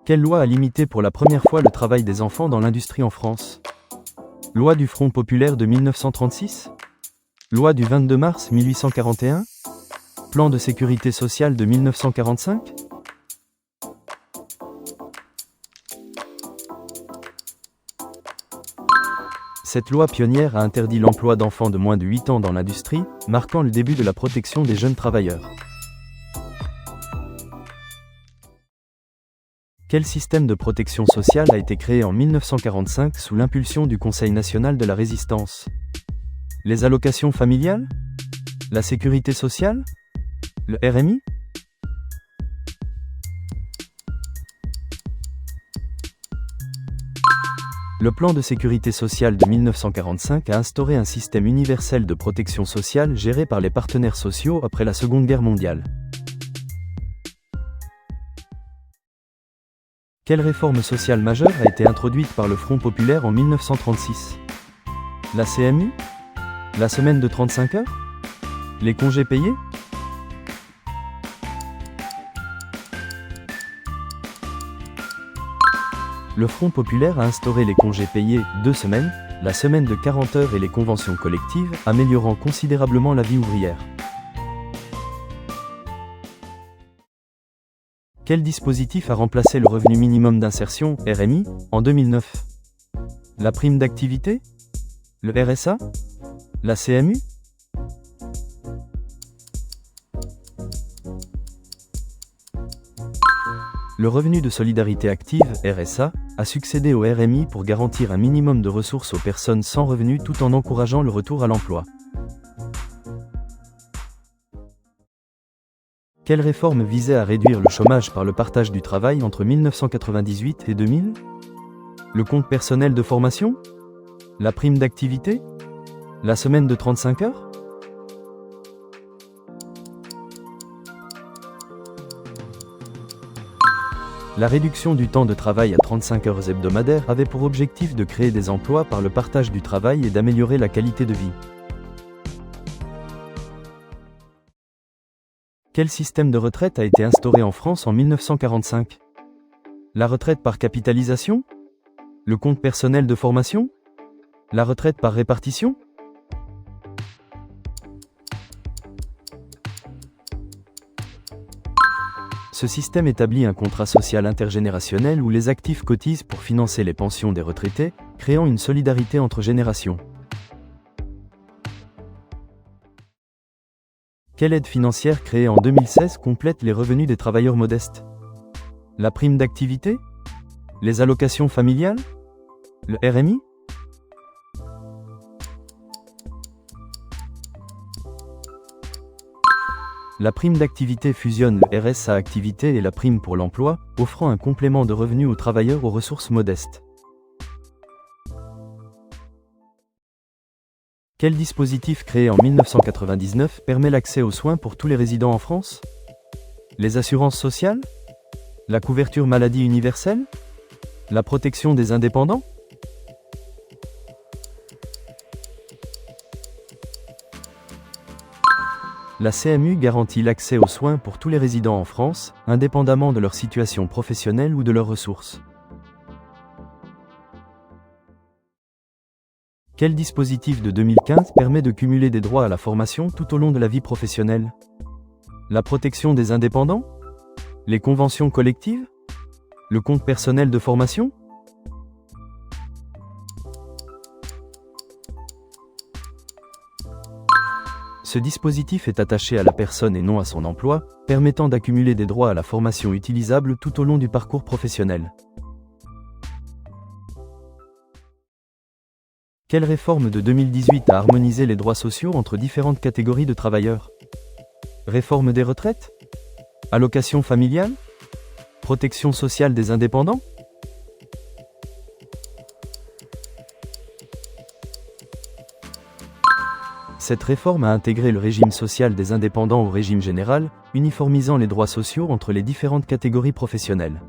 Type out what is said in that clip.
Quelle loi a limité pour la première fois le travail des enfants dans l'industrie en France? Loi du Front populaire de 1936? Loi du 22 mars 1841? Plan de sécurité sociale de 1945? Cette loi pionnière a interdit l'emploi d'enfants de moins de 8 ans dans l'industrie, marquant le début de la protection des jeunes travailleurs. Quel système de protection sociale a été créé en 1945 sous l'impulsion du Conseil national de la résistance? Les allocations familiales? La sécurité sociale? Le RMI? Le plan de sécurité sociale de 1945 a instauré un système universel de protection sociale géré par les partenaires sociaux après la Seconde Guerre mondiale. Quelle réforme sociale majeure a été introduite par le Front populaire en 1936? La CMU? La semaine de 35 heures? Les congés payés? Le Front populaire a instauré les congés payés 2 semaines, la semaine de 40 heures et les conventions collectives, améliorant considérablement la vie ouvrière. Quel dispositif a remplacé le revenu minimum d'insertion, RMI, en 2009? La prime d'activité? Le RSA? La CMU? Le revenu de solidarité active, RSA, a succédé au RMI pour garantir un minimum de ressources aux personnes sans revenus tout en encourageant le retour à l'emploi. Quelle réforme visait à réduire le chômage par le partage du travail entre 1998 et 2000? Le compte personnel de formation? La prime d'activité? La semaine de 35 heures? La réduction du temps de travail à 35 heures hebdomadaires avait pour objectif de créer des emplois par le partage du travail et d'améliorer la qualité de vie. Quel système de retraite a été instauré en France en 1945? La retraite par capitalisation? Le compte personnel de formation? La retraite par répartition? Ce système établit un contrat social intergénérationnel où les actifs cotisent pour financer les pensions des retraités, créant une solidarité entre générations. Quelle aide financière créée en 2016 complète les revenus des travailleurs modestes? La prime d'activité? Les allocations familiales? Le RMI? La prime d'activité fusionne le RSA activité et la prime pour l'emploi, offrant un complément de revenus aux travailleurs aux ressources modestes. Quel dispositif créé en 1999 permet l'accès aux soins pour tous les résidents en France? Les assurances sociales? La couverture maladie universelle? La protection des indépendants? La CMU garantit l'accès aux soins pour tous les résidents en France, indépendamment de leur situation professionnelle ou de leurs ressources. Quel dispositif de 2015 permet de cumuler des droits à la formation tout au long de la vie professionnelle? La protection des indépendants? Les conventions collectives? Le compte personnel de formation? Ce dispositif est attaché à la personne et non à son emploi, permettant d'accumuler des droits à la formation utilisables tout au long du parcours professionnel. Quelle réforme de 2018 a harmonisé les droits sociaux entre différentes catégories de travailleurs? Réforme des retraites? Allocation familiale? Protection sociale des indépendants? Cette réforme a intégré le régime social des indépendants au régime général, uniformisant les droits sociaux entre les différentes catégories professionnelles.